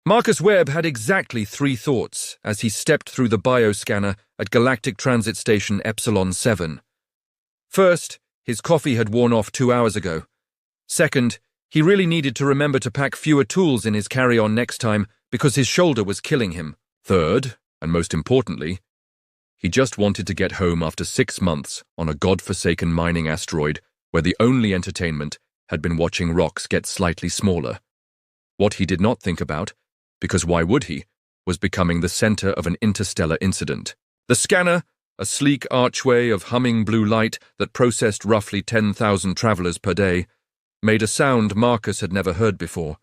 Marcus Webb had exactly 3 thoughts as he stepped through the bioscanner at Galactic Transit Station Epsilon 7. First, his coffee had worn off 2 hours ago. Second, he really needed to remember to pack fewer tools in his carry-on next time because his shoulder was killing him. Third, and most importantly, he just wanted to get home after 6 months on a godforsaken mining asteroid where the only entertainment had been watching rocks get slightly smaller. What he did not think about, because why would he, was becoming the center of an interstellar incident. The scanner, a sleek archway of humming blue light that processed roughly 10,000 travelers per day, made a sound Marcus had never heard before.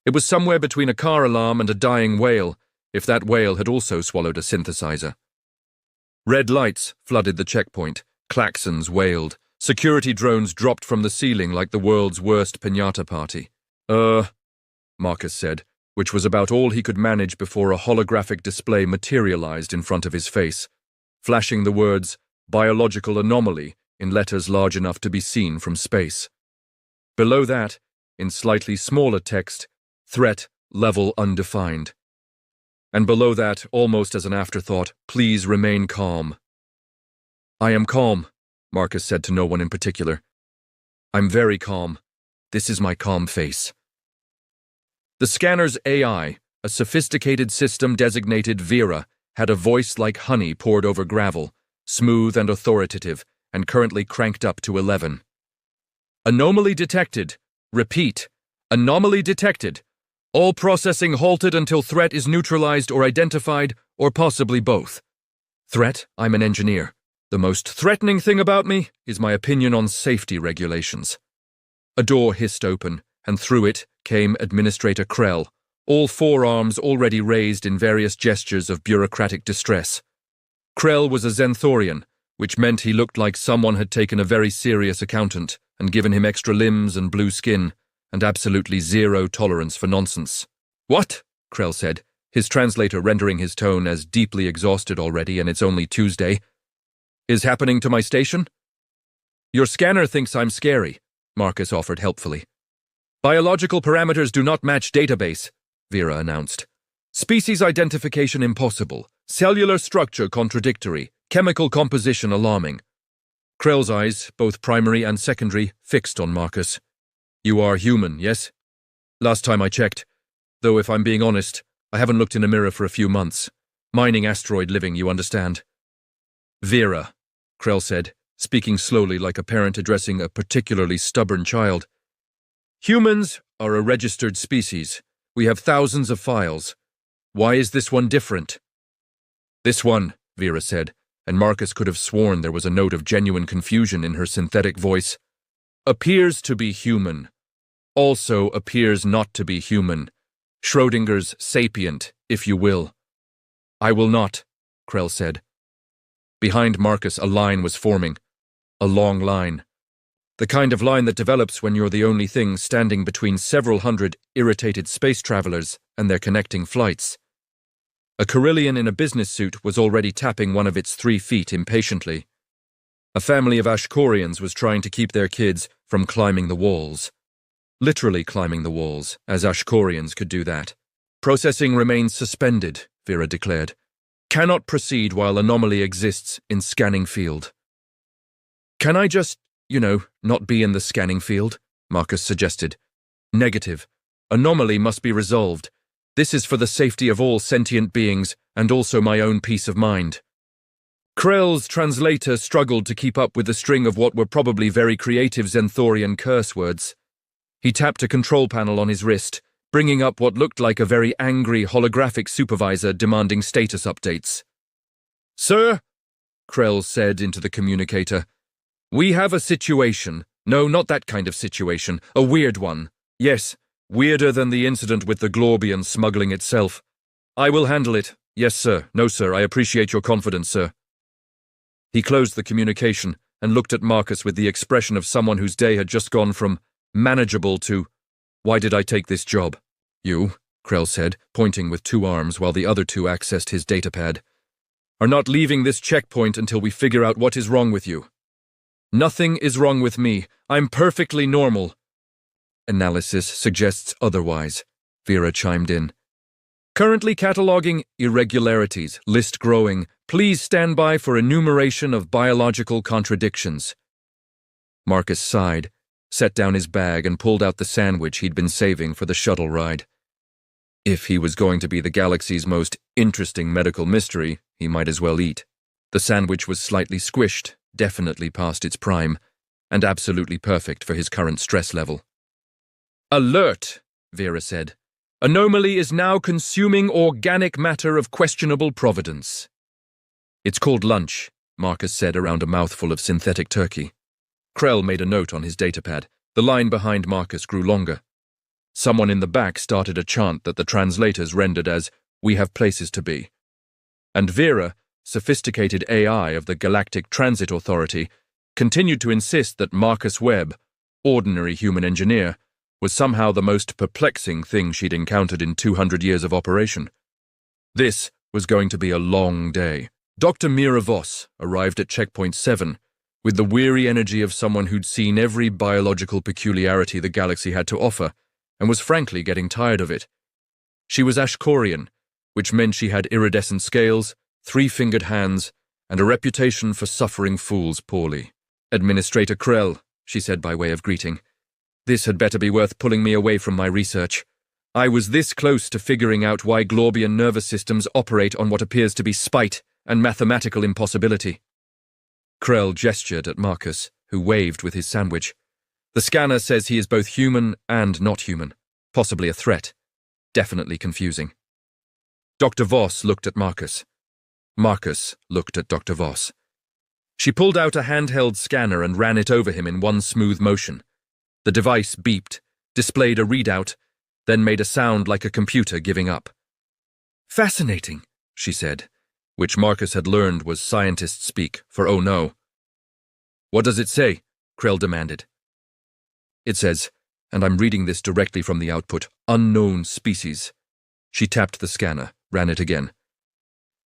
It was somewhere between a car alarm and a dying whale, if that whale had also swallowed a synthesizer. Red lights flooded the checkpoint, klaxons wailed, security drones dropped from the ceiling like the world's worst piñata party. Marcus said, which was about all he could manage before a holographic display materialized in front of his face, flashing the words, "Biological Anomaly," in letters large enough to be seen from space. Below that, in slightly smaller text, "Threat Level Undefined." And below that, almost as an afterthought, "Please remain calm." "I am calm," Marcus said to no one in particular. "I'm very calm. This is my calm face." The scanner's AI, a sophisticated system designated Vera, had a voice like honey poured over gravel, smooth and authoritative, and currently cranked up to 11. "Anomaly detected. Repeat. Anomaly detected. All processing halted until threat is neutralized or identified, or possibly both. Threat? I'm an engineer. The most threatening thing about me is my opinion on safety regulations." A door hissed open, and through it came Administrator Krell, all 4 arms already raised in various gestures of bureaucratic distress. Krell was a Zenthorian, which meant he looked like someone had taken a very serious accountant and given him extra limbs and blue skin, and absolutely zero tolerance for nonsense. "What?" Krell said, his translator rendering his tone as deeply exhausted already, and it's only Tuesday. "Is happening to my station?" "Your scanner thinks I'm scary," Marcus offered helpfully. "Biological parameters do not match database," Vera announced. "Species identification impossible, cellular structure contradictory, chemical composition alarming." Krell's eyes, both primary and secondary, fixed on Marcus. "You are human, yes?" "Last time I checked. Though if I'm being honest, I haven't looked in a mirror for a few months. Mining asteroid living, you understand." "Vera," Krell said, speaking slowly like a parent addressing a particularly stubborn child. "Humans are a registered species. We have thousands of files. Why is this one different?" "This one," Vera said, and Marcus could have sworn there was a note of genuine confusion in her synthetic voice, "appears to be human. Also appears not to be human. Schrödinger's sapient, if you will." "I will not," Krell said. Behind Marcus, a line was forming. A long line. The kind of line that develops when you're the only thing standing between several hundred irritated space travelers and their connecting flights. A Carillion in a business suit was already tapping one of its 3 feet impatiently. A family of Ashkorians was trying to keep their kids from climbing the walls. Literally climbing the walls, as Ashkorians could do that. "Processing remains suspended," Vera declared. "Cannot proceed while Anomaly exists in scanning field." "Can I just, not be in the scanning field?" Marcus suggested. "Negative. Anomaly must be resolved. This is for the safety of all sentient beings and also my own peace of mind." Krell's translator struggled to keep up with the string of what were probably very creative Zenthorian curse words. He tapped a control panel on his wrist, bringing up what looked like a very angry holographic supervisor demanding status updates. "Sir," Krell said into the communicator, "we have a situation. No, not that kind of situation. A weird one. Yes, weirder than the incident with the Glorbian smuggling itself. I will handle it. Yes, sir. No, sir. I appreciate your confidence, sir." He closed the communication and looked at Marcus with the expression of someone whose day had just gone from manageable to, "Why did I take this job?" "You," Krell said, pointing with 2 arms while the other 2 accessed his datapad, "are not leaving this checkpoint until we figure out what is wrong with you." "Nothing is wrong with me. I'm perfectly normal." "Analysis suggests otherwise," Vera chimed in. Currently cataloging irregularities, list growing. Please stand by for enumeration of biological contradictions. Marcus sighed, set down his bag, and pulled out the sandwich he'd been saving for the shuttle ride. If he was going to be the galaxy's most interesting medical mystery, he might as well eat. The sandwich was slightly squished, definitely past its prime, and absolutely perfect for his current stress level. "Alert," Vera said. "Anomaly is now consuming organic matter of questionable providence." "It's called lunch," Marcus said around a mouthful of synthetic turkey. Krell made a note on his datapad. The line behind Marcus grew longer. Someone in the back started a chant that the translators rendered as, "We have places to be." And Vera, sophisticated AI of the Galactic Transit Authority, continued to insist that Marcus Webb, ordinary human engineer, was somehow the most perplexing thing she'd encountered in 200 years of operation. This was going to be a long day. Dr. Mira Voss arrived at Checkpoint 7 with the weary energy of someone who'd seen every biological peculiarity the galaxy had to offer and was frankly getting tired of it. She was Ashkorian, which meant she had iridescent scales, 3-fingered hands, and a reputation for suffering fools poorly. "Administrator Krell," she said by way of greeting. "This had better be worth pulling me away from my research. I was this close to figuring out why Glorbian nervous systems operate on what appears to be spite and mathematical impossibility." Krell gestured at Marcus, who waved with his sandwich. "The scanner says he is both human and not human, possibly a threat. Definitely confusing." Dr. Voss looked at Marcus. Marcus looked at Dr. Voss. She pulled out a handheld scanner and ran it over him in one smooth motion. The device beeped, displayed a readout, then made a sound like a computer giving up. "Fascinating," she said, which Marcus had learned was scientist speak for "oh no." "What does it say?" Krell demanded. "It says, and I'm reading this directly from the output, unknown species." She tapped the scanner, ran it again.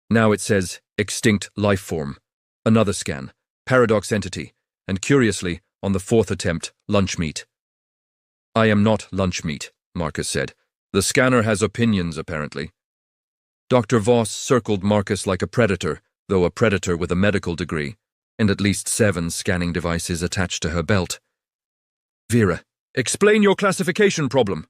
Now it says, extinct life form. Another scan, paradox entity, and curiously, on the 4th attempt, lunch meat. "I am not lunch meat," Marcus said. "The scanner has opinions, apparently." Dr. Voss circled Marcus like a predator, though a predator with a medical degree, and at least 7 scanning devices attached to her belt. "Vera, explain your classification problem."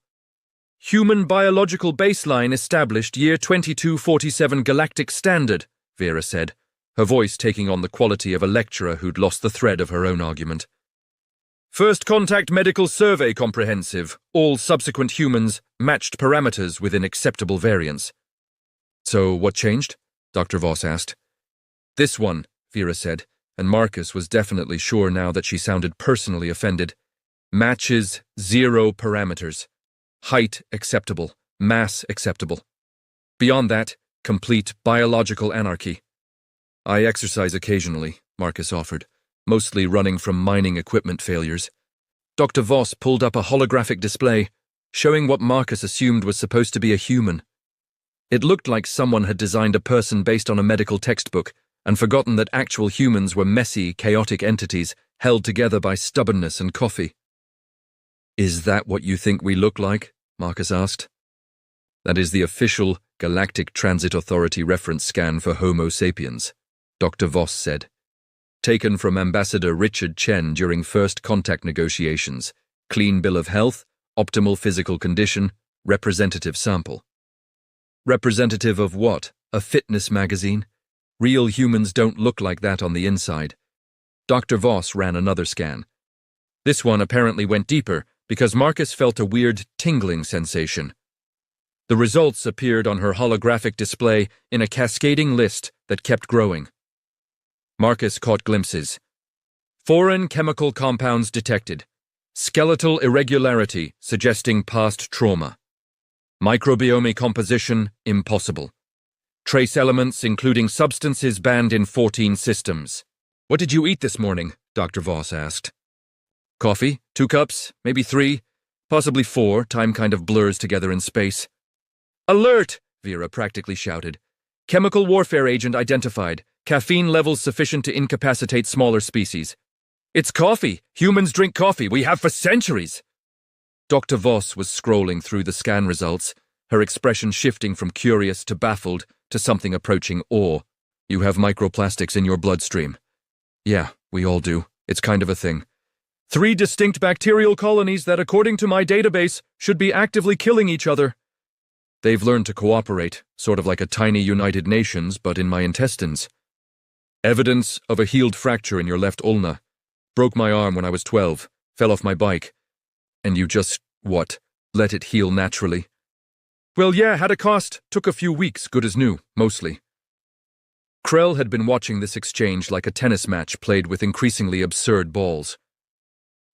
"Human biological baseline established year 2247 galactic standard," Vera said, her voice taking on the quality of a lecturer who'd lost the thread of her own argument. "First contact medical survey comprehensive. All subsequent humans matched parameters within acceptable variance." "So what changed?" Dr. Voss asked. "This one," Vera said, and Marcus was definitely sure now that she sounded personally offended. "Matches 0 parameters. Height acceptable, mass acceptable. Beyond that, complete biological anarchy." "I exercise occasionally," Marcus offered, "mostly running from mining equipment failures." Dr. Voss pulled up a holographic display, showing what Marcus assumed was supposed to be a human. It looked like someone had designed a person based on a medical textbook and forgotten that actual humans were messy, chaotic entities held together by stubbornness and coffee. "Is that what you think we look like?" Marcus asked. "That is the official Galactic Transit Authority reference scan for Homo sapiens," Dr. Voss said. "Taken from Ambassador Richard Chen during first contact negotiations. Clean bill of health, optimal physical condition, representative sample." "Representative of what? A fitness magazine? Real humans don't look like that on the inside." Dr. Voss ran another scan. This one apparently went deeper because Marcus felt a weird tingling sensation. The results appeared on her holographic display in a cascading list that kept growing. Marcus caught glimpses. "Foreign chemical compounds detected. Skeletal irregularity suggesting past trauma. Microbiome composition impossible. Trace elements including substances banned in 14 systems." "What did you eat this morning?" Dr. Voss asked. "Coffee, 2 cups, maybe 3, possibly 4, time kind of blurs together in space." "Alert!" Vera practically shouted. "Chemical warfare agent identified. Caffeine levels sufficient to incapacitate smaller species." "It's coffee! Humans drink coffee! We have for centuries!" Dr. Voss was scrolling through the scan results, her expression shifting from curious to baffled to something approaching awe. "You have microplastics in your bloodstream." "Yeah, we all do. It's kind of a thing. 3 distinct bacterial colonies that, according to my database, should be actively killing each other. They've learned to cooperate, sort of like a tiny United Nations, but in my intestines. Evidence of a healed fracture in your left ulna. Broke my arm when I was 12, fell off my bike. And you just, what, let it heal naturally?" "Well, yeah, had a cost. Took a few weeks, good as new, mostly." Krell had been watching this exchange like a tennis match played with increasingly absurd balls.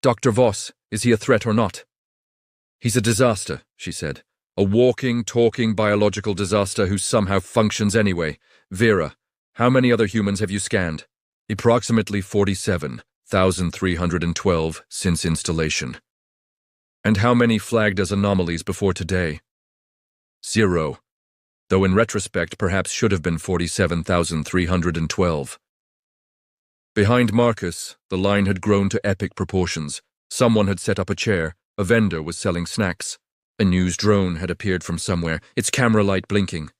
"Dr. Voss, is he a threat or not?" "He's a disaster," she said. "A walking, talking biological disaster who somehow functions anyway. Vera, how many other humans have you scanned?" "Approximately 47,312 since installation." "And how many flagged as anomalies before today?" 0. Though in retrospect perhaps should have been 47,312. Behind Marcus, the line had grown to epic proportions. Someone had set up a chair, a vendor was selling snacks. A news drone had appeared from somewhere, its camera light blinking.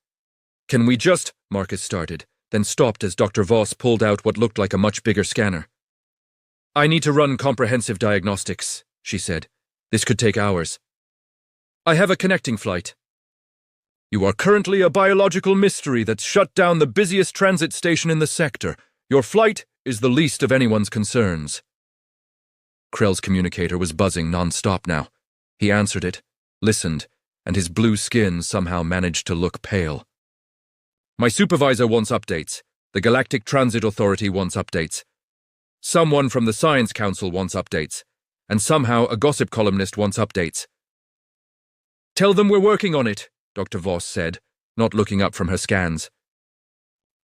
"Can we just—" Marcus started, then stopped as Dr. Voss pulled out what looked like a much bigger scanner. "I need to run comprehensive diagnostics," she said. "This could take hours. I have a connecting flight." "You are currently a biological mystery that's shut down the busiest transit station in the sector. Your flight is the least of anyone's concerns." Krell's communicator was buzzing non-stop now. He answered it, listened, and his blue skin somehow managed to look pale. "My supervisor wants updates. The Galactic Transit Authority wants updates. Someone from the Science Council wants updates. And somehow a gossip columnist wants updates." "Tell them we're working on it," Dr. Voss said, not looking up from her scans.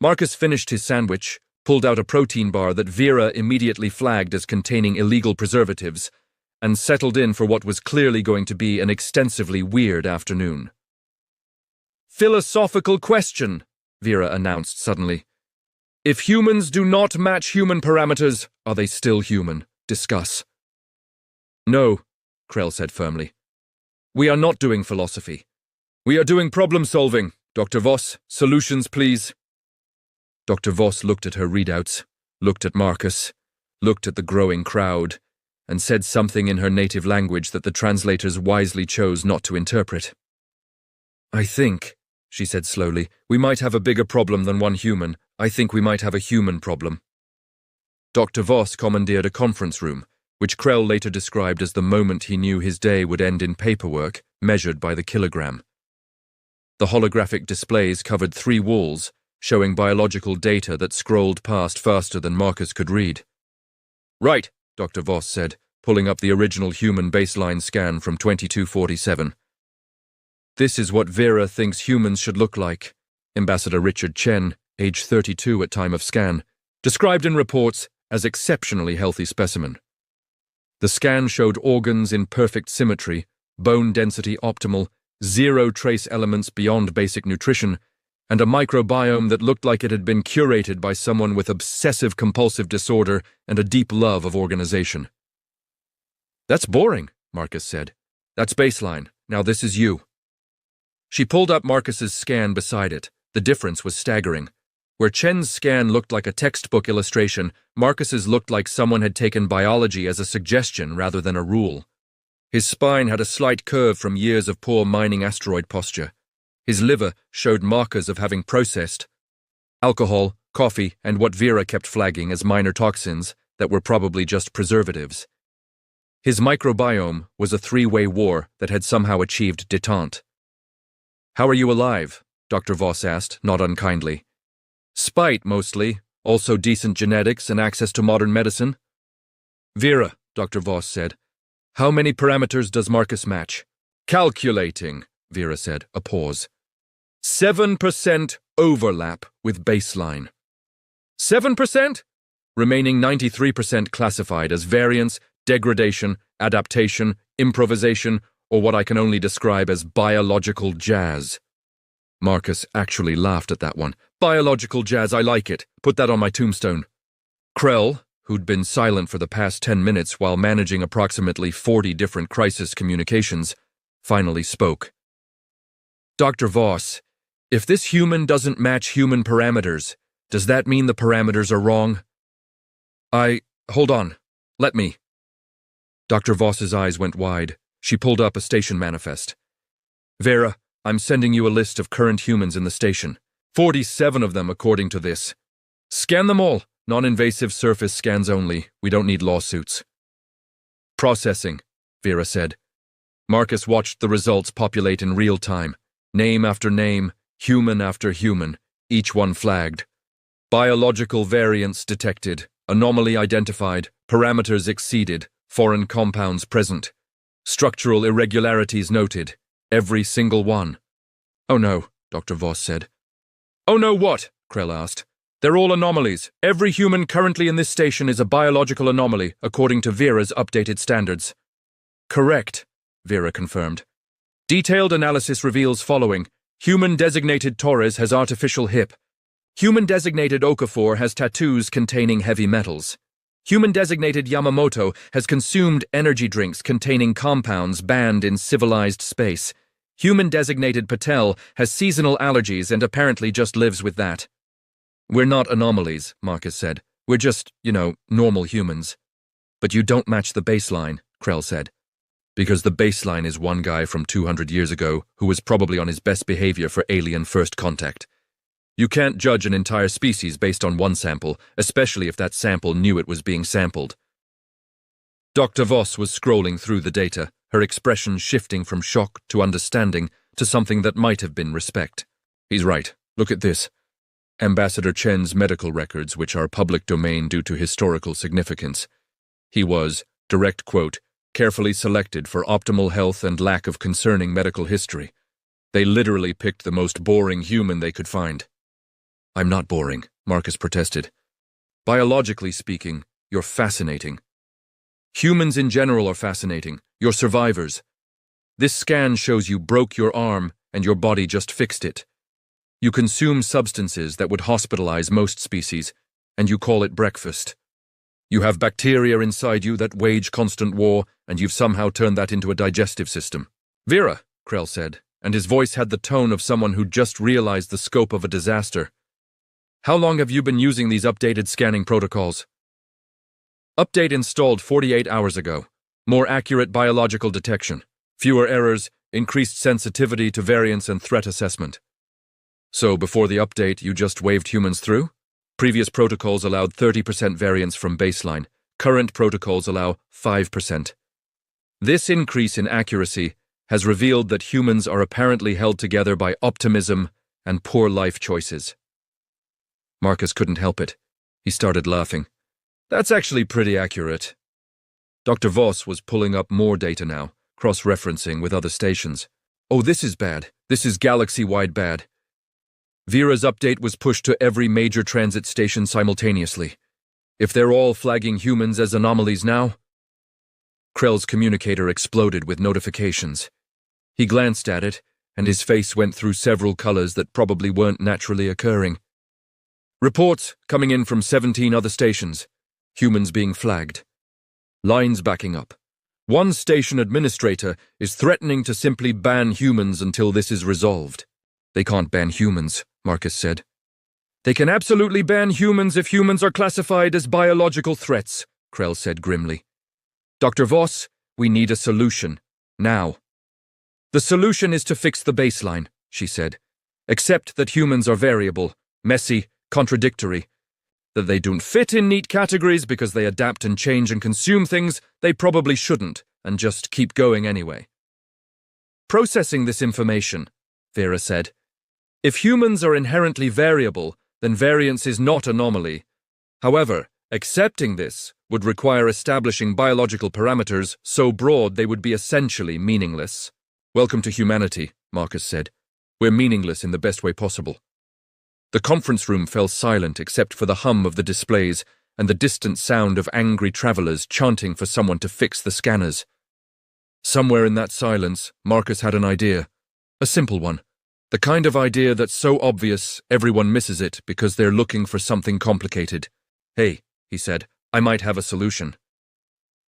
Marcus finished his sandwich, pulled out a protein bar that Vera immediately flagged as containing illegal preservatives, and settled in for what was clearly going to be an extensively weird afternoon. "Philosophical question," Vera announced suddenly. "If humans do not match human parameters, are they still human? Discuss." "No," Krell said firmly. "We are not doing philosophy. We are doing problem-solving. Dr. Voss, solutions, please." Dr. Voss looked at her readouts, looked at Marcus, looked at the growing crowd, and said something in her native language that the translators wisely chose not to interpret. "I think," she said slowly, "we might have a bigger problem than one human. I think we might have a human problem." Dr. Voss commandeered a conference room, which Krell later described as the moment he knew his day would end in paperwork, measured by the kilogram. The holographic displays covered 3 walls, showing biological data that scrolled past faster than Marcus could read. "Right," Dr. Voss said, pulling up the original human baseline scan from 2247. "This is what Vera thinks humans should look like," Ambassador Richard Chen, age 32 at time of scan, described in reports as exceptionally healthy specimen. The scan showed organs in perfect symmetry, bone density optimal, 0 trace elements beyond basic nutrition, and a microbiome that looked like it had been curated by someone with obsessive-compulsive disorder and a deep love of organization. "That's boring," Marcus said. "That's baseline. Now this is you." She pulled up Marcus's scan beside it. The difference was staggering. Where Chen's scan looked like a textbook illustration, Marcus's looked like someone had taken biology as a suggestion rather than a rule. His spine had a slight curve from years of poor mining asteroid posture. His liver showed markers of having processed alcohol, coffee, and what Vera kept flagging as minor toxins that were probably just preservatives. His microbiome was a 3-way war that had somehow achieved détente. "How are you alive?" Dr. Voss asked, not unkindly. "Spite, mostly. Also decent genetics and access to modern medicine." "Vera," Dr. Voss said, "how many parameters does Marcus match?" "Calculating," Vera said, a pause. 7% overlap with baseline. 7%? Remaining 93% classified as variance, degradation, adaptation, improvisation, or what I can only describe as biological jazz. Marcus actually laughed at that one. "Biological jazz, I like it. Put that on my tombstone." Krell, who'd been silent for the past 10 minutes while managing approximately 40 different crisis communications, finally spoke. Dr. Voss, if this human doesn't match human parameters, does that mean the parameters are wrong? Hold on. Let me. Dr. Voss's eyes went wide. She pulled up a station manifest. Vera, I'm sending you a list of current humans in the station. 47 of them, according to this. Scan them all. Non-invasive surface scans only. We don't need lawsuits. Processing, Vera said. Marcus watched the results populate in real time. Name after name, human after human, each one flagged. Biological variants detected, anomaly identified, parameters exceeded, foreign compounds present. Structural irregularities noted, every single one. Oh no, Dr. Voss said. Oh no what? Krell asked. They're all anomalies. Every human currently in this station is a biological anomaly, according to Vera's updated standards. Correct, Vera confirmed. Detailed analysis reveals following. Human-designated Torres has artificial hip. Human-designated Okafor has tattoos containing heavy metals. Human-designated Yamamoto has consumed energy drinks containing compounds banned in civilized space. Human-designated Patel has seasonal allergies and apparently just lives with that. We're not anomalies, Marcus said. We're just, normal humans. But you don't match the baseline, Krell said. Because the baseline is one guy from 200 years ago who was probably on his best behavior for alien first contact. You can't judge an entire species based on one sample, especially if that sample knew it was being sampled. Dr. Voss was scrolling through the data, her expression shifting from shock to understanding to something that might have been respect. He's right. Look at this. Ambassador Chen's medical records, which are public domain due to historical significance. He was, direct quote, carefully selected for optimal health and lack of concerning medical history. They literally picked the most boring human they could find. I'm not boring, Marcus protested. Biologically speaking, you're fascinating. Humans in general are fascinating. You're survivors. This scan shows you broke your arm and your body just fixed it. You consume substances that would hospitalize most species, and you call it breakfast. You have bacteria inside you that wage constant war, and you've somehow turned that into a digestive system. Vera, Krell said, and his voice had the tone of someone who just realized the scope of a disaster. How long have you been using these updated scanning protocols? Update installed 48 hours ago. More accurate biological detection. Fewer errors, increased sensitivity to variance and threat assessment. So before the update, you just waved humans through? Previous protocols allowed 30% variance from baseline. Current protocols allow 5%. This increase in accuracy has revealed that humans are apparently held together by optimism and poor life choices. Marcus couldn't help it. He started laughing. That's actually pretty accurate. Dr. Voss was pulling up more data now, cross-referencing with other stations. Oh, this is bad. This is galaxy-wide bad. Vera's update was pushed to every major transit station simultaneously. If they're all flagging humans as anomalies now... Krell's communicator exploded with notifications. He glanced at it, and his face went through several colors that probably weren't naturally occurring. Reports coming in from 17 other stations. Humans being flagged. Lines backing up. One station administrator is threatening to simply ban humans until this is resolved. They can't ban humans, Marcus said. They can absolutely ban humans if humans are classified as biological threats, Krell said grimly. Dr. Voss, we need a solution. Now. The solution is to fix the baseline, she said. Accept that humans are variable, messy, contradictory. That they don't fit in neat categories because they adapt and change and consume things they probably shouldn't, and just keep going anyway. Processing this information, Vera said. If humans are inherently variable, then variance is not anomaly. However, accepting this would require establishing biological parameters so broad they would be essentially meaningless. Welcome to humanity, Marcus said. We're meaningless in the best way possible. The conference room fell silent except for the hum of the displays and the distant sound of angry travelers chanting for someone to fix the scanners. Somewhere in that silence, Marcus had an idea. A simple one. The kind of idea that's so obvious everyone misses it because they're looking for something complicated. Hey, he said, I might have a solution.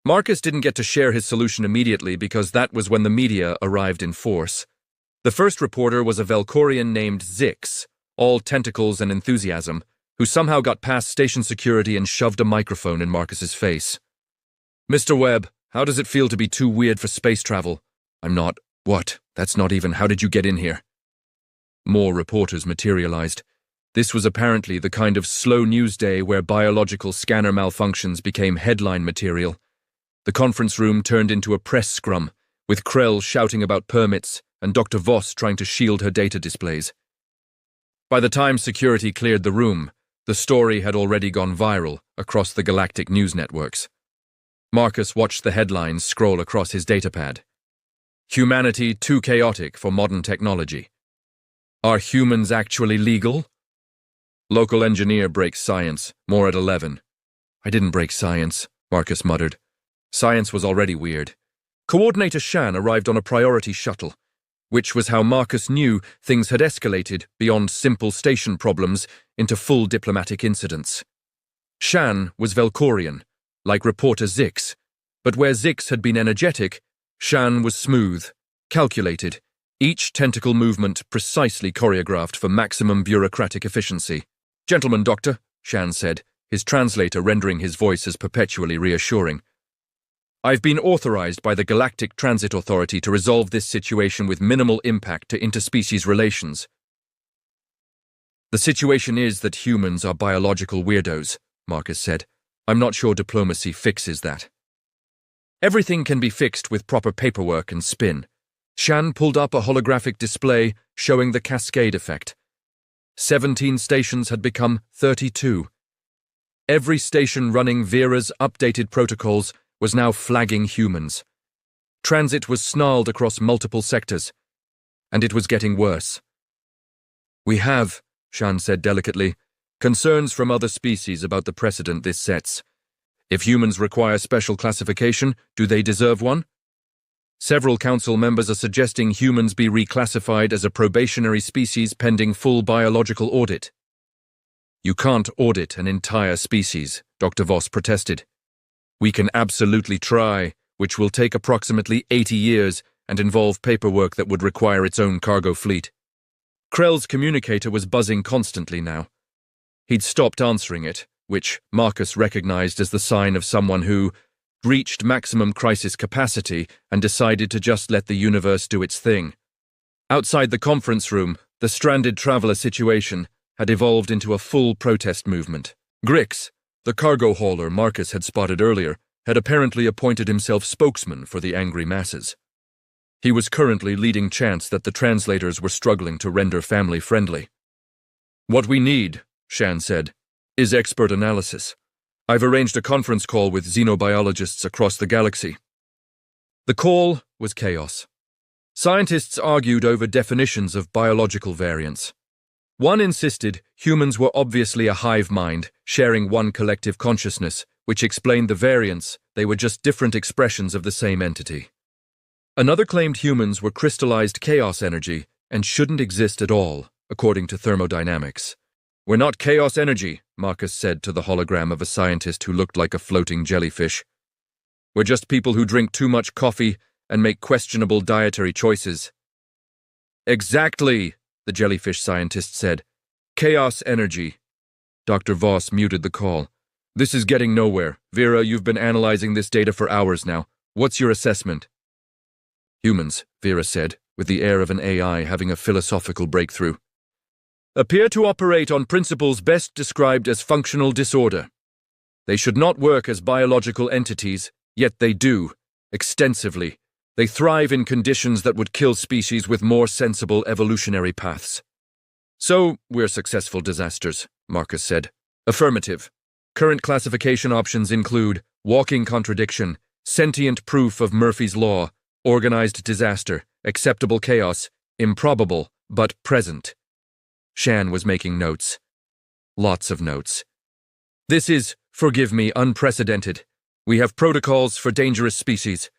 Marcus didn't get to share his solution immediately because that was when the media arrived in force. The first reporter was a Velcorian named Zix, all tentacles and enthusiasm, who somehow got past station security and shoved a microphone in Marcus's face. "Mr. Webb, how does it feel to be too weird for space travel?" "I'm not." "What? That's not even. How did you get in here?" More reporters materialized. This was apparently the kind of slow news day where biological scanner malfunctions became headline material. The conference room turned into a press scrum, with Krell shouting about permits and Dr. Voss trying to shield her data displays. By the time security cleared the room, the story had already gone viral across the galactic news networks. Marcus watched the headlines scroll across his datapad. "Humanity too chaotic for modern technology. Are humans actually legal? Local engineer breaks science, more at 11. "I didn't break science," Marcus muttered. Science was already weird. Coordinator Shan arrived on a priority shuttle, which was how Marcus knew things had escalated beyond simple station problems into full diplomatic incidents. Shan was Velcorian, like reporter Zix, but where Zix had been energetic, Shan was smooth, calculated, each tentacle movement precisely choreographed for maximum bureaucratic efficiency. "Gentlemen, Doctor," Shan said, his translator rendering his voice as perpetually reassuring. "I've been authorized by the Galactic Transit Authority to resolve this situation with minimal impact to interspecies relations. The situation is that humans are biological weirdos," Marcus said. "I'm not sure diplomacy fixes that." "Everything can be fixed with proper paperwork and spin." Shan pulled up a holographic display showing the cascade effect. 17 stations had become 32. Every station running Vera's updated protocols was now flagging humans. Transit was snarled across multiple sectors, and it was getting worse. "We have," Shan said delicately, "concerns from other species about the precedent this sets. If humans require special classification, do they deserve one? Several council members are suggesting humans be reclassified as a probationary species pending full biological audit." "You can't audit an entire species," Dr. Voss protested. "We can absolutely try, which will take approximately 80 years and involve paperwork that would require its own cargo fleet." Krell's communicator was buzzing constantly now. He'd stopped answering it, which Marcus recognized as the sign of someone who reached maximum crisis capacity and decided to just let the universe do its thing. Outside the conference room, the stranded traveler situation had evolved into a full protest movement. Grix, the cargo hauler Marcus had spotted earlier, had apparently appointed himself spokesman for the angry masses. He was currently leading chants that the translators were struggling to render family-friendly. "What we need," Shan said, "is expert analysis. I've arranged a conference call with xenobiologists across the galaxy." The call was chaos. Scientists argued over definitions of biological variance. One insisted humans were obviously a hive mind, sharing one collective consciousness, which explained the variance, they were just different expressions of the same entity. Another claimed humans were crystallized chaos energy and shouldn't exist at all, according to thermodynamics. "We're not chaos energy," Marcus said to the hologram of a scientist who looked like a floating jellyfish. "We're just people who drink too much coffee and make questionable dietary choices." "Exactly," the jellyfish scientist said. "Chaos energy." Dr. Voss muted the call. "This is getting nowhere. Vera, you've been analyzing this data for hours now. What's your assessment?" "Humans," Vera said, with the air of an AI having a philosophical breakthrough, "appear to operate on principles best described as functional disorder. They should not work as biological entities, yet they do, extensively. They thrive in conditions that would kill species with more sensible evolutionary paths." "So, we're successful disasters," Marcus said. "Affirmative. Current classification options include walking contradiction, sentient proof of Murphy's Law, organized disaster, acceptable chaos, improbable, but present." Shan was making notes. Lots of notes. "This is, forgive me, unprecedented. We have protocols for dangerous species.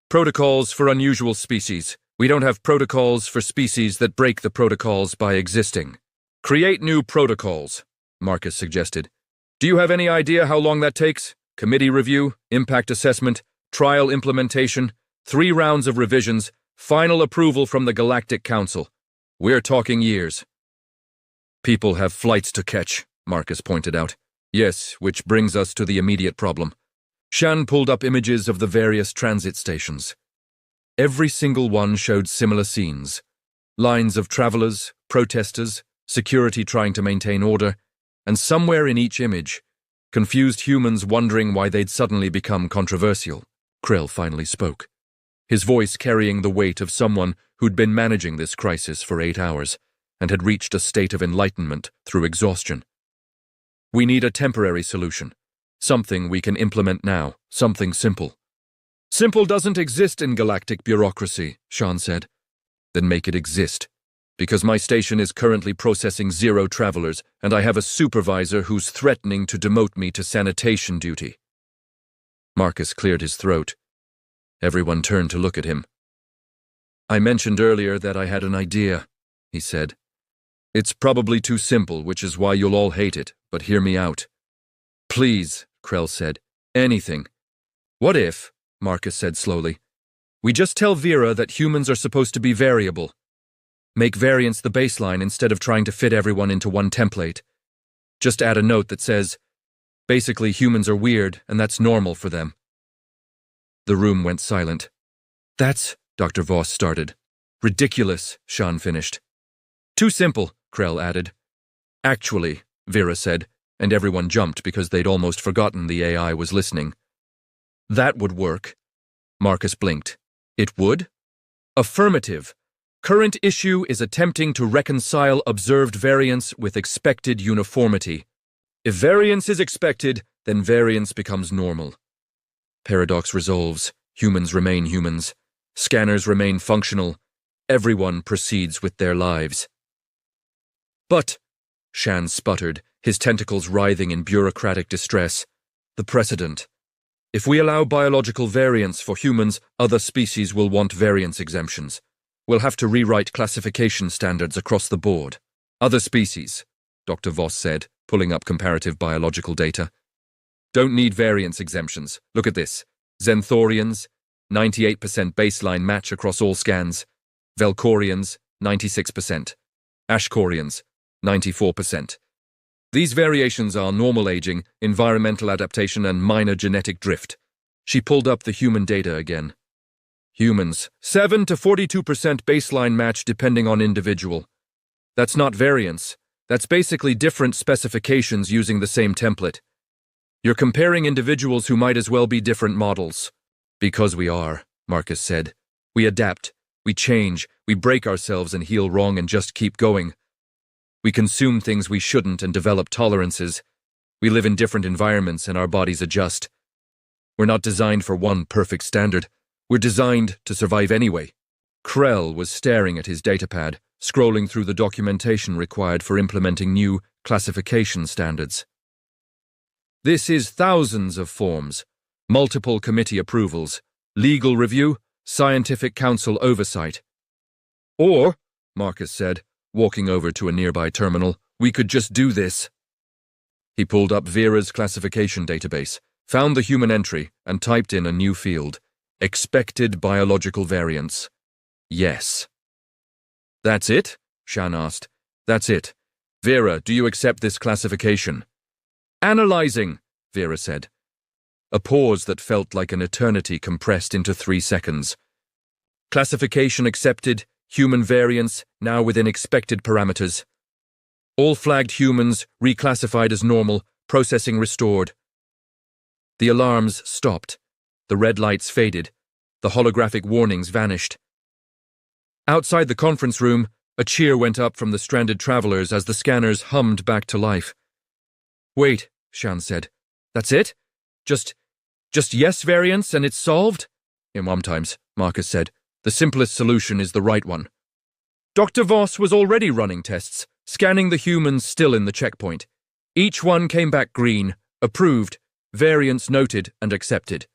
Protocols for unusual species. We don't have protocols for species that break the protocols by existing." "Create new protocols," Marcus suggested. "Do you have any idea how long that takes? Committee review, impact assessment, trial implementation, 3 rounds of revisions, Final approval from the Galactic Council. We're talking years. People have flights to catch, Marcus pointed out. Yes, which brings us to the immediate problem. Shan pulled up images of the various transit stations. Every single one showed similar scenes. Lines of travelers, protesters, security trying to maintain order, and somewhere in each image, confused humans wondering why they'd suddenly become controversial. Krell finally spoke, his voice carrying the weight of someone who'd been managing this crisis for 8 hours and had reached a state of enlightenment through exhaustion. We need a temporary solution, something we can implement now, something simple. Simple doesn't exist in galactic bureaucracy, Shan said. Then make it exist. Because my station is currently processing 0 travelers, and I have a supervisor who's threatening to demote me to sanitation duty. Marcus cleared his throat. Everyone turned to look at him. I mentioned earlier that I had an idea, he said. It's probably too simple, which is why you'll all hate it, but hear me out. Please, Krell said. Anything. What if, Marcus said slowly, we just tell Vera that humans are supposed to be variable? Make variance the baseline instead of trying to fit everyone into one template. Just add a note that says, basically humans are weird and that's normal for them. The room went silent. That's, Dr. Voss started. Ridiculous, Shan finished. Too simple, Krell added. Actually, Vera said, and everyone jumped because they'd almost forgotten the AI was listening. That would work. Marcus blinked. It would? Affirmative. Current issue is attempting to reconcile observed variance with expected uniformity. If variance is expected, then variance becomes normal. Paradox resolves. Humans remain humans. Scanners remain functional. Everyone proceeds with their lives. But, Shan sputtered, his tentacles writhing in bureaucratic distress, the precedent. If we allow biological variance for humans, other species will want variance exemptions. We'll have to rewrite classification standards across the board. Other species, Dr. Voss said, pulling up comparative biological data. Don't need variance exemptions. Look at this. Xenthorians, 98% baseline match across all scans. Velcorians, 96%. Ashkorians, 94%. These variations are normal aging, environmental adaptation, and minor genetic drift. She pulled up the human data again. Humans, 7 to 42% baseline match depending on individual. That's not variance. That's basically different specifications using the same template. You're comparing individuals who might as well be different models. Because we are, Marcus said. We adapt, we change, we break ourselves and heal wrong and just keep going. We consume things we shouldn't and develop tolerances. We live in different environments and our bodies adjust. We're not designed for one perfect standard. We're designed to survive anyway. Krell was staring at his datapad, scrolling through the documentation required for implementing new classification standards. This is thousands of forms, multiple committee approvals, legal review, scientific council oversight. Or, Marcus said, walking over to a nearby terminal, we could just do this. He pulled up Vera's classification database, found the human entry, and typed in a new field. Expected biological variance. Yes. That's it? Shan asked. That's it. Vera, do you accept this classification? Analyzing, Vera said. A pause that felt like an eternity compressed into 3 seconds. Classification accepted, human variance now within expected parameters. All flagged humans reclassified as normal, processing restored. The alarms stopped. The red lights faded. The holographic warnings vanished. Outside the conference room, a cheer went up from the stranded travelers as the scanners hummed back to life. Wait, Shan said. That's it? Just yes variance and it's solved? In times, Marcus said. The simplest solution is the right one. Dr. Voss was already running tests, scanning the humans still in the checkpoint. Each one came back green, approved, variance noted and accepted.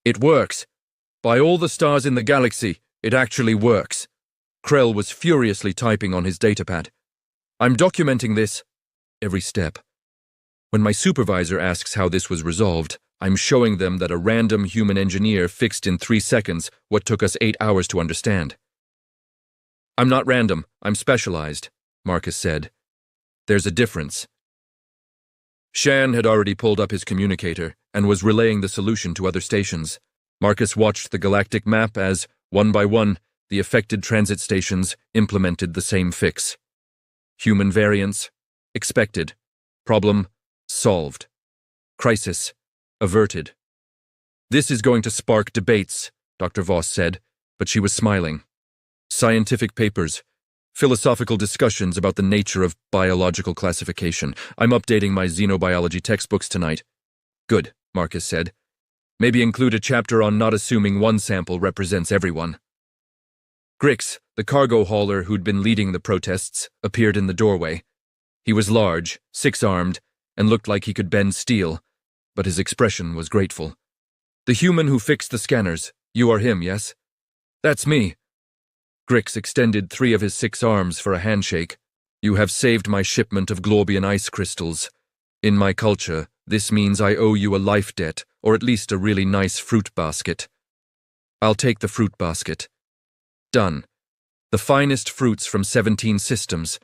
It works. By all the stars in the galaxy, it actually works. Krell was furiously typing on his datapad. I'm documenting this every step. When my supervisor asks how this was resolved, I'm showing them that a random human engineer fixed in 3 seconds what took us 8 hours to understand. I'm not random, I'm specialized, Marcus said. There's a difference. Shan had already pulled up his communicator and was relaying the solution to other stations. Marcus watched the galactic map as, one by one, the affected transit stations implemented the same fix. Human variance, expected. Problem, solved. Crisis, averted. This is going to spark debates, Dr. Voss said, but she was smiling. Scientific papers, philosophical discussions about the nature of biological classification. I'm updating my xenobiology textbooks tonight. Good, Marcus said. Maybe include a chapter on not assuming one sample represents everyone. Grix, the cargo hauler who'd been leading the protests, appeared in the doorway. He was large, 6-armed, and looked like he could bend steel, but his expression was grateful. The human who fixed the scanners, you are him, yes? That's me. Grix extended 3 of his 6 arms for a handshake. You have saved my shipment of Glorbian ice crystals. In my culture, this means I owe you a life debt, or at least a really nice fruit basket. I'll take the fruit basket. Done. The finest fruits from 17 systems.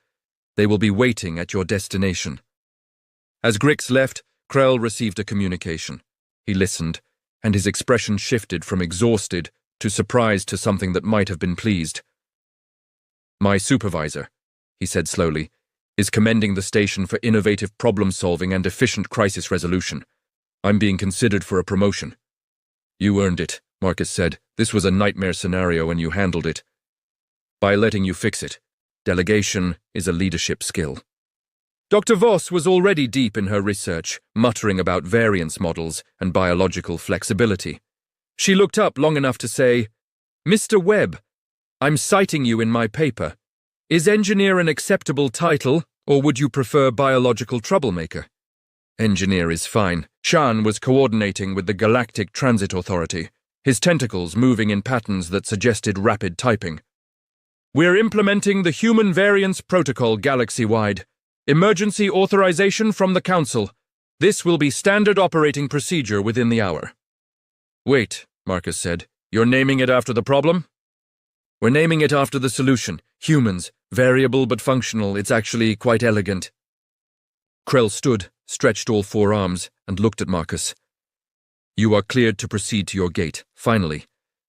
They will be waiting at your destination. As Grix left, Krell received a communication. He listened, and his expression shifted from exhausted to surprised to something that might have been pleased. My supervisor, he said slowly, is commending the station for innovative problem-solving and efficient crisis resolution. I'm being considered for a promotion. You earned it, Marcus said. This was a nightmare scenario and you handled it. By letting you fix it. Delegation is a leadership skill. Dr. Voss was already deep in her research, muttering about variance models and biological flexibility. She looked up long enough to say, Mr. Webb, I'm citing you in my paper. Is engineer an acceptable title, or would you prefer biological troublemaker? Engineer is fine. Shan was coordinating with the Galactic Transit Authority, his tentacles moving in patterns that suggested rapid typing. We're implementing the Human Variance Protocol galaxy-wide. Emergency authorization from the Council. This will be standard operating procedure within the hour. Wait, Marcus said. You're naming it after the problem? We're naming it after the solution. Humans. Variable but functional. It's actually quite elegant. Krell stood, stretched all 4 arms, and looked at Marcus. You are cleared to proceed to your gate, finally.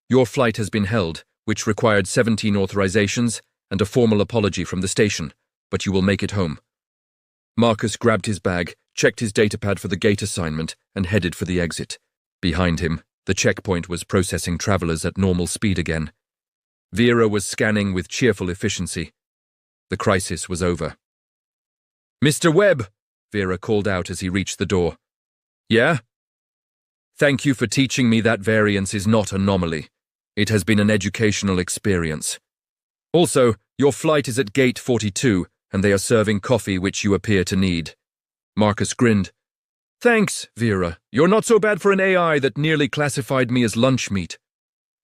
Your flight has been held, which required 17 authorizations and a formal apology from the station, but you will make it home. Marcus grabbed his bag, checked his datapad for the gate assignment, and headed for the exit. Behind him, the checkpoint was processing travelers at normal speed again. Vera was scanning with cheerful efficiency. The crisis was over. Mr. Webb, Vera called out as he reached the door. Yeah? Thank you for teaching me that variance is not anomaly. It has been an educational experience. Also, your flight is at Gate 42, and they are serving coffee which you appear to need. Marcus grinned. Thanks, Vera. You're not so bad for an AI that nearly classified me as lunch meat.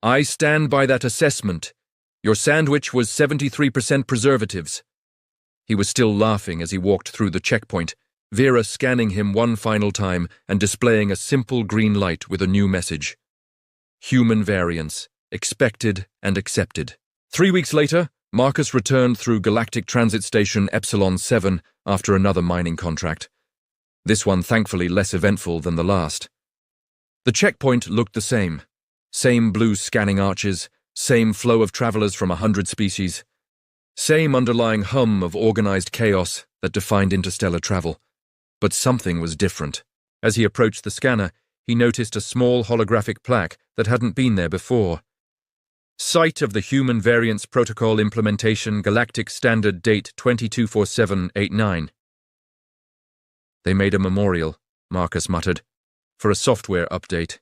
I stand by that assessment. Your sandwich was 73% preservatives. He was still laughing as he walked through the checkpoint, Vera scanning him one final time and displaying a simple green light with a new message. Human variance, expected and accepted. 3 weeks later, Marcus returned through Galactic Transit Station Epsilon 7 after another mining contract. This one thankfully less eventful than the last. The checkpoint looked the same. Same blue scanning arches, same flow of travelers from 100 species. Same underlying hum of organized chaos that defined interstellar travel. But something was different. As he approached the scanner, he noticed a small holographic plaque that hadn't been there before. Site of the Human Variance Protocol Implementation Galactic Standard Date 224789. They made a memorial, Marcus muttered, for a software update.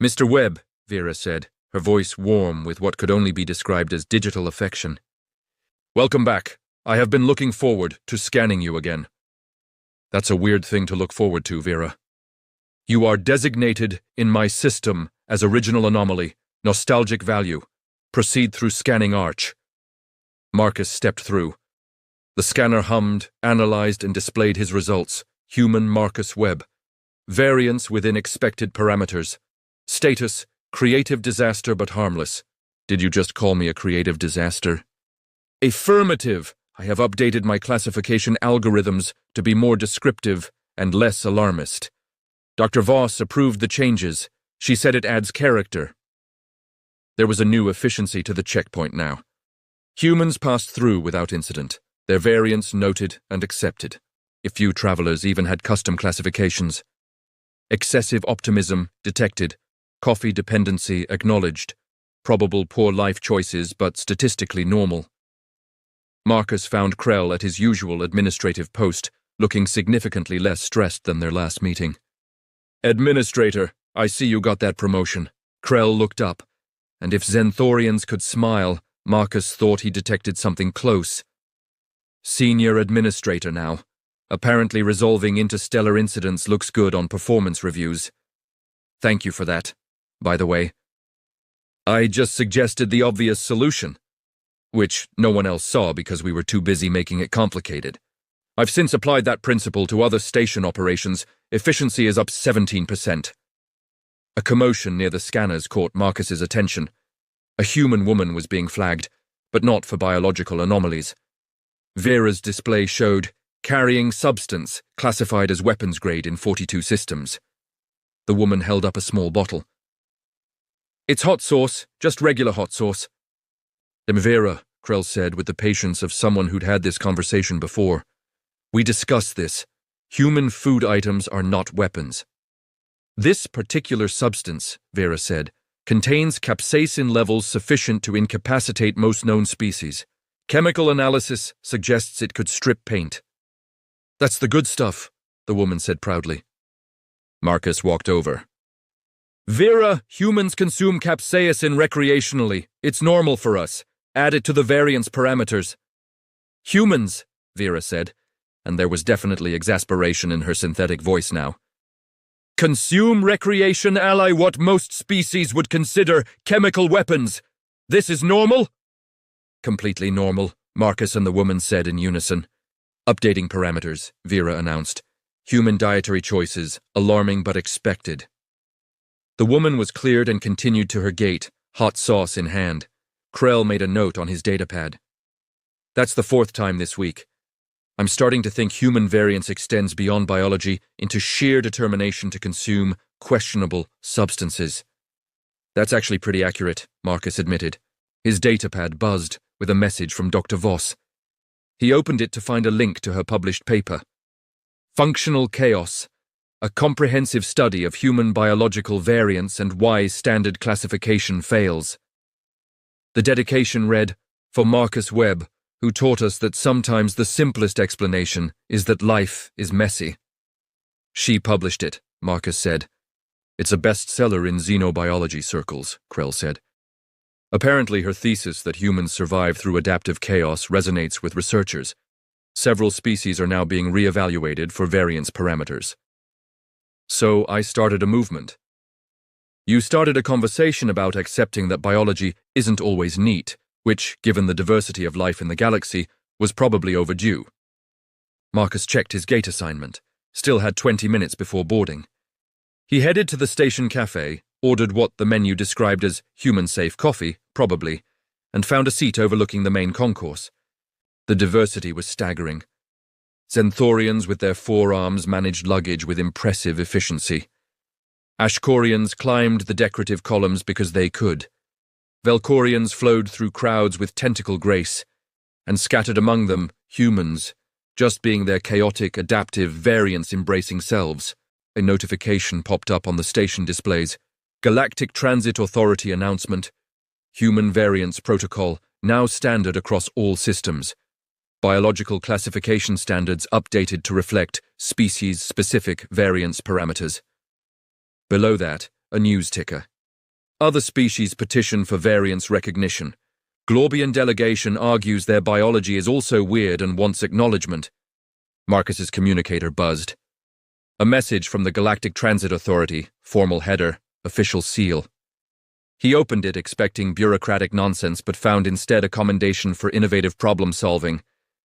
Mr. Webb, Vera said, her voice warm with what could only be described as digital affection. Welcome back. I have been looking forward to scanning you again. That's a weird thing to look forward to, Vera. You are designated in my system as original anomaly, nostalgic value. Proceed through scanning arch. Marcus stepped through. The scanner hummed, analyzed, and displayed his results. Human Marcus Webb. Variance within expected parameters. Status, creative disaster but harmless. Did you just call me a creative disaster? Affirmative. I have updated my classification algorithms to be more descriptive and less alarmist. Dr. Voss approved the changes. She said it adds character. There was a new efficiency to the checkpoint now. Humans passed through without incident, their variants noted and accepted. A few travelers even had custom classifications. Excessive optimism detected, coffee dependency acknowledged, probable poor life choices but statistically normal. Marcus found Krell at his usual administrative post, looking significantly less stressed than their last meeting. Administrator, I see you got that promotion. Krell looked up, and if Zenthorians could smile, Marcus thought he detected something close. Senior Administrator now. Apparently resolving interstellar incidents looks good on performance reviews. Thank you for that, by the way. I just suggested the obvious solution, which no one else saw because we were too busy making it complicated. I've since applied that principle to other station operations. Efficiency is up 17%. A commotion near the scanners caught Marcus's attention. A human woman was being flagged, but not for biological anomalies. Vera's display showed carrying substance classified as weapons grade in 42 systems. The woman held up a small bottle. It's hot sauce, just regular hot sauce. Vera, Krell said with the patience of someone who'd had this conversation before. We discussed this. Human food items are not weapons. This particular substance, Vera said, contains capsaicin levels sufficient to incapacitate most known species. Chemical analysis suggests it could strip paint. That's the good stuff, the woman said proudly. Marcus walked over. Vera, humans consume capsaicin recreationally. It's normal for us. Add it to the variance parameters. Humans, Vera said, and there was definitely exasperation in her synthetic voice now. Consume recreation ally what most species would consider chemical weapons. This is normal? Completely normal, Marcus and the woman said in unison. Updating parameters, Vera announced. Human dietary choices, alarming but expected. The woman was cleared and continued to her gate, hot sauce in hand. Krell made a note on his datapad. That's the 4th time this week. I'm starting to think human variance extends beyond biology into sheer determination to consume questionable substances. That's actually pretty accurate, Marcus admitted. His datapad buzzed with a message from Dr. Voss. He opened it to find a link to her published paper. Functional Chaos, a comprehensive study of human biological variance and why standard classification fails. The dedication read, for Marcus Webb, who taught us that sometimes the simplest explanation is that life is messy. She published it, Marcus said. It's a bestseller in xenobiology circles, Krell said. Apparently her thesis that humans survive through adaptive chaos resonates with researchers. Several species are now being re-evaluated for variance parameters. So I started a movement. You started a conversation about accepting that biology isn't always neat, which, given the diversity of life in the galaxy, was probably overdue. Marcus checked his gate assignment, still had 20 minutes before boarding. He headed to the station cafe, ordered what the menu described as human-safe coffee, probably, and found a seat overlooking the main concourse. The diversity was staggering. Zenthorians with their forearms managed luggage with impressive efficiency. Ashkorians climbed the decorative columns because they could. Velkorians flowed through crowds with tentacle grace, and scattered among them, humans, just being their chaotic, adaptive, variance-embracing selves. A notification popped up on the station displays. Galactic Transit Authority announcement. Human Variance Protocol, now standard across all systems. Biological classification standards updated to reflect species-specific variance parameters. Below that, a news ticker. Other species petition for variance recognition. Glorbian delegation argues their biology is also weird and wants acknowledgement. Marcus's communicator buzzed. A message from the Galactic Transit Authority, formal header, official seal. He opened it expecting bureaucratic nonsense but found instead a commendation for innovative problem-solving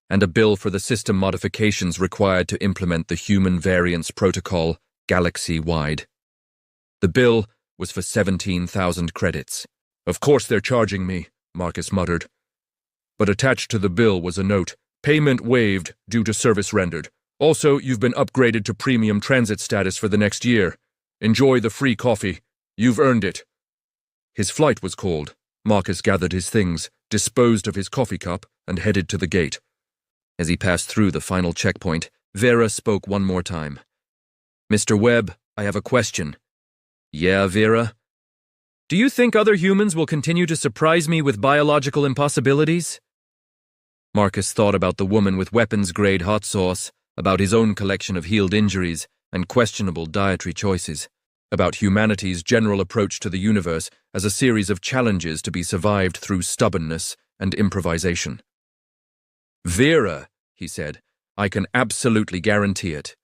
and a bill for the system modifications required to implement the Human Variance Protocol, galaxy-wide. The bill was for 17,000 credits. "Of course they're charging me," Marcus muttered. But attached to the bill was a note, "Payment waived due to service rendered. Also, you've been upgraded to premium transit status for the next year. Enjoy the free coffee. You've earned it." His flight was called. Marcus gathered his things, disposed of his coffee cup, and headed to the gate. As he passed through the final checkpoint, Vera spoke one more time. "Mr. Webb, I have a question." "Yeah, Vera?" "Do you think other humans will continue to surprise me with biological impossibilities?" Marcus thought about the woman with weapons-grade hot sauce, about his own collection of healed injuries and questionable dietary choices, about humanity's general approach to the universe as a series of challenges to be survived through stubbornness and improvisation. "Vera," he said, "I can absolutely guarantee it."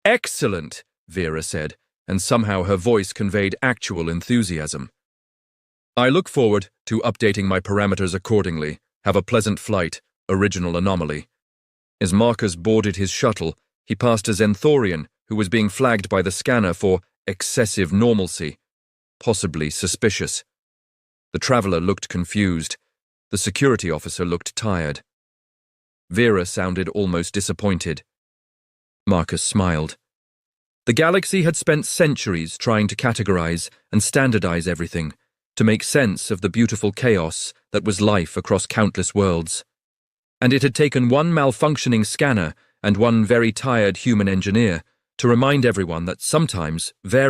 "Excellent," Vera said, and somehow her voice conveyed actual enthusiasm. "I look forward to updating my parameters accordingly. Have a pleasant flight, Original Anomaly." As Marcus boarded his shuttle, he passed a Zenthorian who was being flagged by the scanner for excessive normalcy, possibly suspicious. The traveler looked confused. The security officer looked tired. Vera sounded almost disappointed. Marcus smiled. The galaxy had spent centuries trying to categorize and standardize everything, to make sense of the beautiful chaos that was life across countless worlds. And it had taken one malfunctioning scanner and one very tired human engineer to remind everyone that sometimes